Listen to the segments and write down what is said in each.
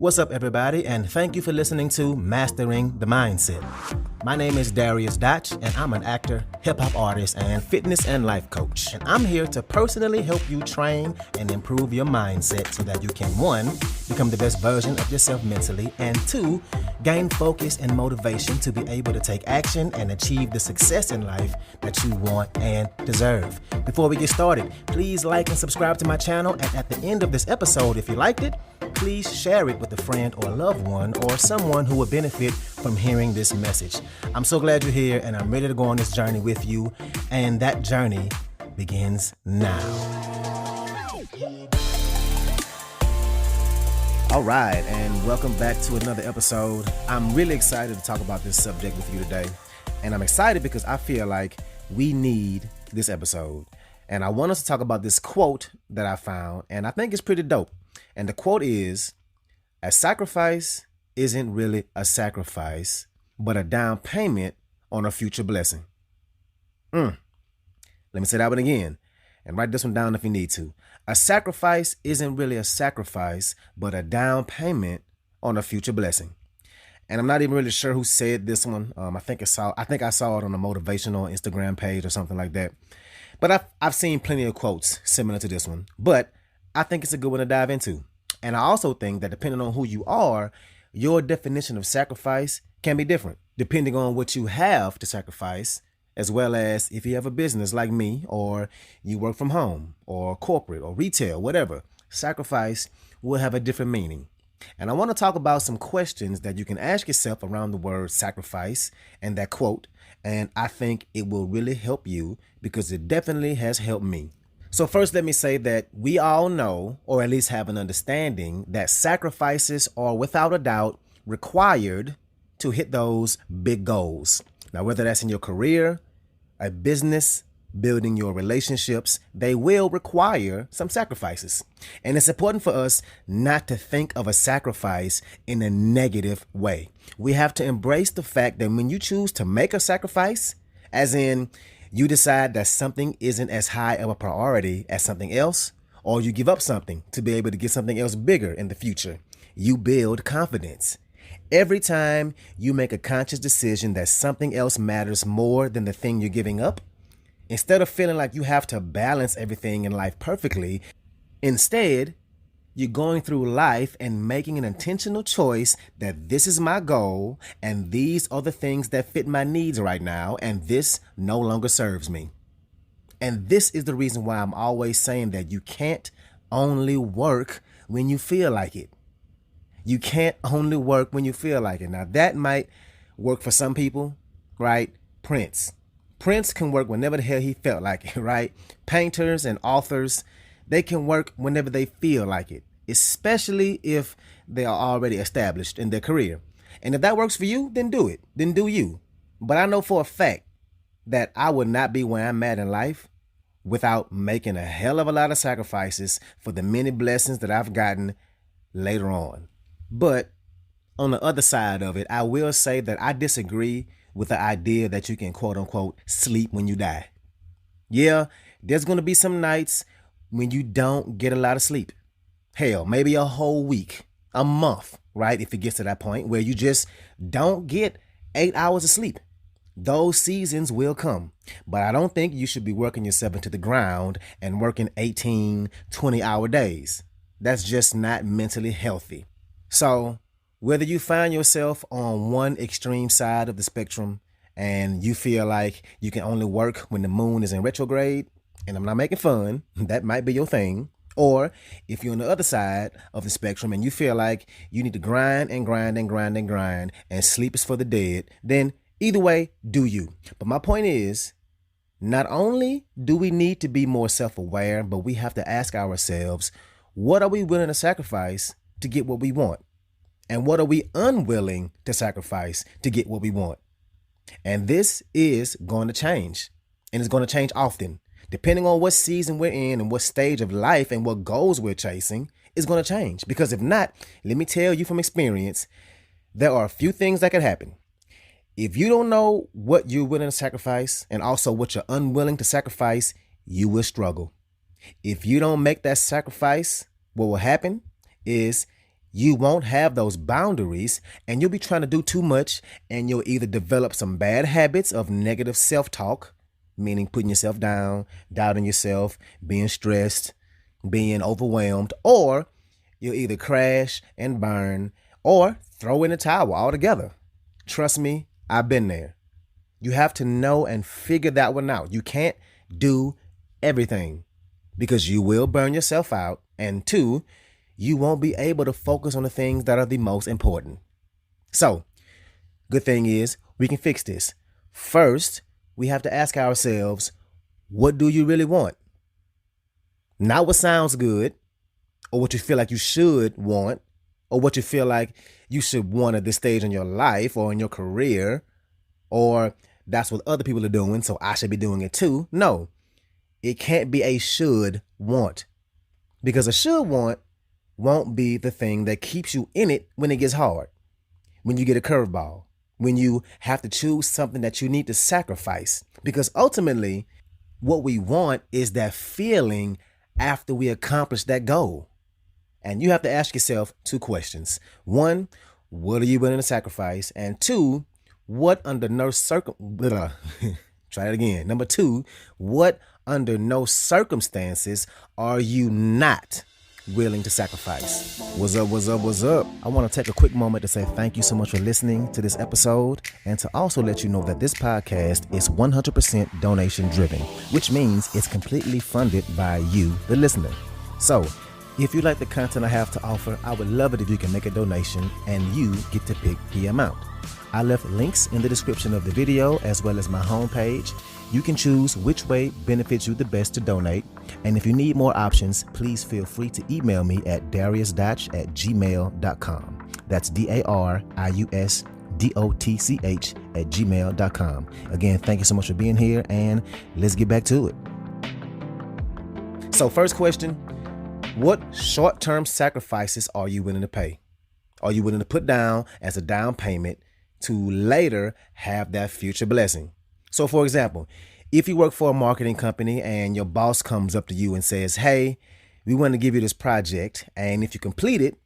What's up, everybody, and thank you for listening to Mastering the Mindset. My name is dariusdotch, and I'm an actor, hip-hop artist, and fitness and life coach. And I'm here to personally help you train and improve your mindset so that you can, 1, become the best version of yourself mentally, and 2, gain focus and motivation to be able to take action and achieve the success in life that you want and deserve. Before we get started, please like and subscribe to my channel, and at the end of this episode, if you liked it, please share it with a friend or a loved one or someone who would benefit from hearing this message. I'm so glad you're here, and I'm ready to go on this journey with you, and that journey begins now. All right, and welcome back to another episode. I'm really excited to talk about this subject with you today, and I'm excited because I feel like we need this episode. And I want us to talk about this quote that I found, and I think it's pretty dope. And the quote is, "A sacrifice isn't really a sacrifice, but a down payment on a future blessing." Let me say that one again, and write this one down if you need to. A sacrifice isn't really a sacrifice, but a down payment on a future blessing. And I'm not even really sure who said this one. I think I saw it on a motivational Instagram page or something like that. But I've seen plenty of quotes similar to this one. But I think it's a good one to dive into. And I also think that depending on who you are, your definition of sacrifice can be different, depending on what you have to sacrifice, as well as if you have a business like me, or you work from home, or corporate, or retail, whatever. Sacrifice will have a different meaning. And I want to talk about some questions that you can ask yourself around the word sacrifice and that quote. And I think it will really help you because it definitely has helped me. So first, let me say that we all know, or at least have an understanding, that sacrifices are without a doubt required to hit those big goals. Now, whether that's in your career, a business, building your relationships, they will require some sacrifices. And it's important for us not to think of a sacrifice in a negative way. We have to embrace the fact that when you choose to make a sacrifice, as in you decide that something isn't as high of a priority as something else, or you give up something to be able to get something else bigger in the future, you build confidence. Every time you make a conscious decision that something else matters more than the thing you're giving up, instead of feeling like you have to balance everything in life perfectly, instead, you're going through life and making an intentional choice that this is my goal and these are the things that fit my needs right now, and this no longer serves me. And this is the reason why I'm always saying that you can't only work when you feel like it. You can't only work when you feel like it. Now, that might work for some people, right? Prince can work whenever the hell he felt like it, right? Painters and authors, they can work whenever they feel like it, especially if they are already established in their career. And if that works for you, then do it. Then do you. But I know for a fact that I would not be where I'm at in life without making a hell of a lot of sacrifices for the many blessings that I've gotten later on. But on the other side of it, I will say that I disagree with the idea that you can quote unquote sleep when you die. Yeah, there's going to be some nights when you don't get a lot of sleep. Hell, maybe a whole week, a month, right? If it gets to that point where you just don't get 8 hours of sleep. Those seasons will come. But I don't think you should be working yourself into the ground and working 18, 20-hour days. That's just not mentally healthy. So whether you find yourself on one extreme side of the spectrum and you feel like you can only work when the moon is in retrograde, and I'm not making fun, that might be your thing. Or if you're on the other side of the spectrum and you feel like you need to grind and grind and grind and grind and sleep is for the dead, then either way, do you. But my point is, not only do we need to be more self-aware, but we have to ask ourselves, what are we willing to sacrifice to get what we want? And what are we unwilling to sacrifice to get what we want? And this is going to change. And it's going to change often. Depending on what season we're in and what stage of life and what goals we're chasing, is going to change. Because if not, let me tell you from experience, there are a few things that can happen. If you don't know what you're willing to sacrifice and also what you're unwilling to sacrifice, you will struggle. If you don't make that sacrifice, what will happen is you won't have those boundaries and you'll be trying to do too much, and you'll either develop some bad habits of negative self-talk, meaning putting yourself down, doubting yourself, being stressed, being overwhelmed, or you'll either crash and burn or throw in the towel altogether. Trust me, I've been there. You have to know and figure that one out. You can't do everything because you will burn yourself out. And two, you won't be able to focus on the things that are the most important. So, good thing is we can fix this. First, we have to ask ourselves, what do you really want? Not what sounds good or what you feel like you should want or what you feel like you should want at this stage in your life or in your career, or that's what other people are doing, so I should be doing it too. No, it can't be a should want, because a should want won't be the thing that keeps you in it when it gets hard, when you get a curveball, when you have to choose something that you need to sacrifice. Because ultimately, what we want is that feeling after we accomplish that goal. And you have to ask yourself two questions. One, what are you willing to sacrifice? And two, what under no try it again. Number two, what under no circumstances are you not willing to sacrifice? What's up, what's up, what's up? I want to take a quick moment to say thank you so much for listening to this episode, and to also let you know that this podcast is 100% donation driven, which means it's completely funded by you, the listener. So if you like the content I have to offer, I would love it if you can make a donation and you get to pick the amount. I left links in the description of the video as well as my homepage. You can choose which way benefits you the best to donate. And if you need more options, please feel free to email me at dariusdotch@gmail.com. That's dariusdotch@gmail.com. Again, thank you so much for being here, and let's get back to it. So first question, what short-term sacrifices are you willing to pay? Are you willing to put down as a down payment to later have that future blessing? So for example, if you work for a marketing company and your boss comes up to you and says, hey, we want to give you this project, and if you complete it,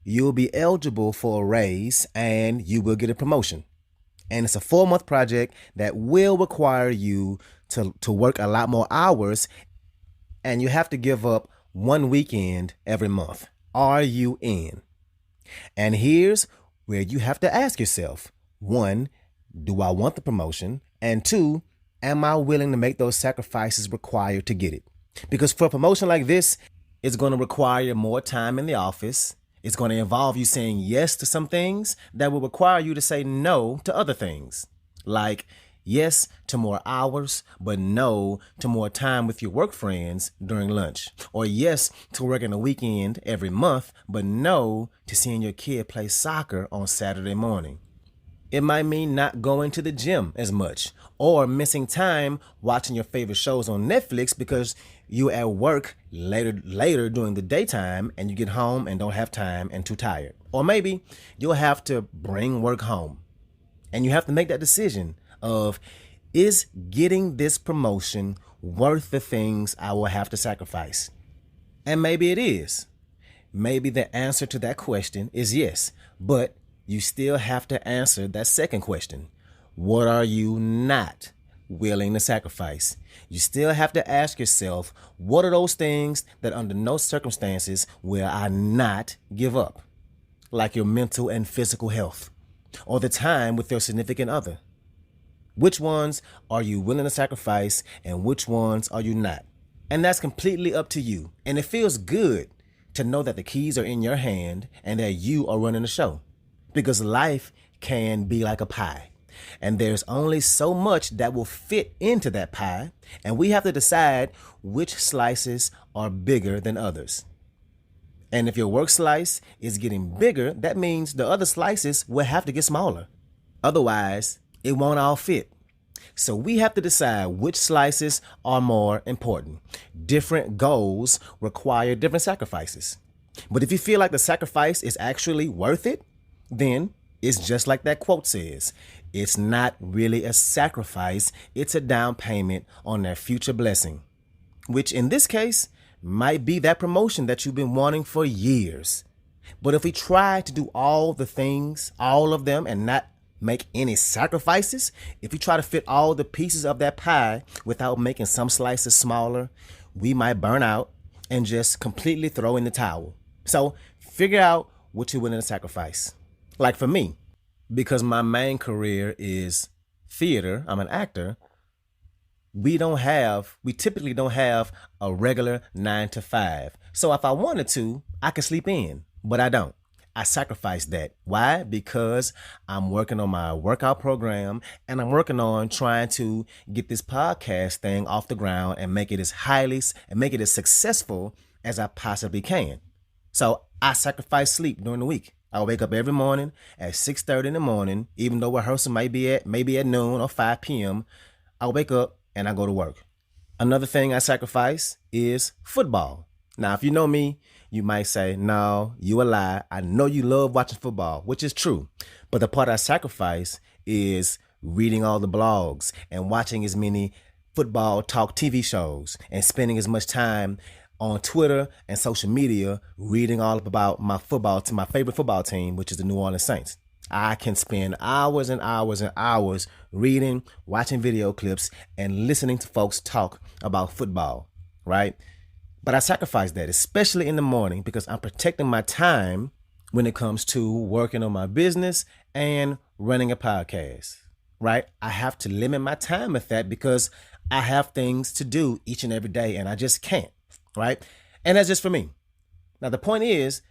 you'll be eligible for a raise and you will get a promotion. And it's a 4-month project that will require you to work a lot more hours, and you have to give up one weekend every month. Are you in? And here's where you have to ask yourself, one, do I want the promotion? And two, am I willing to make those sacrifices required to get it? Because for a promotion like this, it's going to require more time in the office. It's going to involve you saying yes to some things that will require you to say no to other things. Like yes to more hours, but no to more time with your work friends during lunch. Or yes to working a weekend every month, but no to seeing your kid play soccer on Saturday morning. It might mean not going to the gym as much, or missing time watching your favorite shows on Netflix because you're at work later during the daytime and you get home and don't have time and too tired. Or maybe you'll have to bring work home, and you have to make that decision of, is getting this promotion worth the things I will have to sacrifice? And maybe it is. Maybe the answer to that question is yes, but you still have to answer that second question. What are you not willing to sacrifice? You still have to ask yourself, what are those things that under no circumstances will I not give up? Like your mental and physical health, or the time with your significant other. Which ones are you willing to sacrifice, and which ones are you not? And that's completely up to you. And it feels good to know that the keys are in your hand and that you are running the show. Because life can be like a pie, and there's only so much that will fit into that pie, and we have to decide which slices are bigger than others. And if your work slice is getting bigger, that means the other slices will have to get smaller. Otherwise, it won't all fit. So we have to decide which slices are more important. Different goals require different sacrifices. But if you feel like the sacrifice is actually worth it, then it's just like that quote says, it's not really a sacrifice, it's a down payment on their future blessing, which in this case might be that promotion that you've been wanting for years. But if we try to do all the things, all of them, and not make any sacrifices, if we try to fit all the pieces of that pie without making some slices smaller, we might burn out and just completely throw in the towel. So figure out what you're willing to sacrifice. Like for me, because my main career is theater, I'm an actor, we typically don't have a regular 9 to 5. So if I wanted to, I could sleep in, but I don't. I sacrifice that. Why? Because I'm working on my workout program and I'm working on trying to get this podcast thing off the ground and make it as successful as I possibly can. So I sacrifice sleep during the week. I wake up every morning at 6:30 in the morning, even though rehearsal may be at noon or 5 p.m. I wake up and I go to work. Another thing I sacrifice is football. Now, if you know me, you might say, no, you a lie. I know you love watching football, which is true. But the part I sacrifice is reading all the blogs and watching as many football talk TV shows and spending as much time on Twitter and social media reading all about my favorite football team, which is the New Orleans Saints. I can spend hours and hours and hours reading, watching video clips, and listening to folks talk about football, right? But I sacrifice that, especially in the morning, because I'm protecting my time when it comes to working on my business and running a podcast, right? I have to limit my time with that because I have things to do each and every day and I just can't, right? And that's just for me. Now, the point is,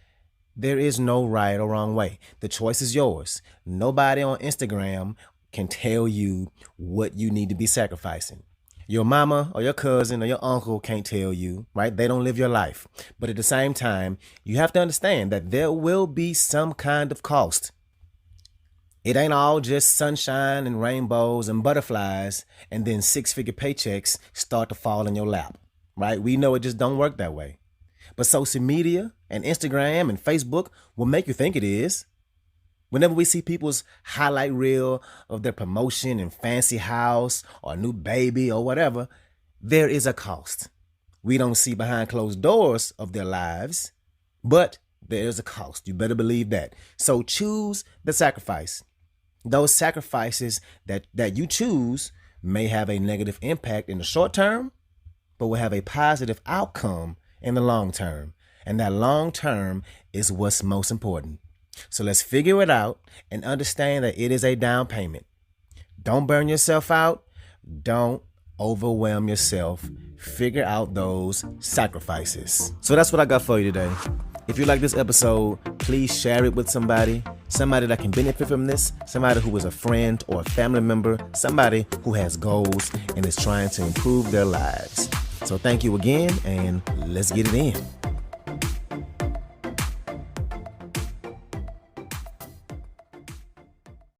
there is no right or wrong way. The choice is yours. Nobody on Instagram can tell you what you need to be sacrificing. Your mama or your cousin or your uncle can't tell you, right? They don't live your life. But at the same time, you have to understand that there will be some kind of cost. It ain't all just sunshine and rainbows and butterflies and then 6-figure paychecks start to fall in your lap, right? We know it just don't work that way. But social media and Instagram and Facebook will make you think it is. Whenever we see people's highlight reel of their promotion and fancy house or new baby or whatever, there is a cost. We don't see behind closed doors of their lives, but there is a cost. You better believe that. So choose the sacrifice. Those sacrifices that you choose may have a negative impact in the short term, but will have a positive outcome in the long term. And that long term is what's most important. So let's figure it out and understand that it is a down payment. Don't burn yourself out. Don't overwhelm yourself. Figure out those sacrifices. So that's what I got for you today. If you like this episode, please share it with somebody that can benefit from this, somebody who is a friend or a family member, somebody who has goals and is trying to improve their lives. So thank you again, and let's get it in.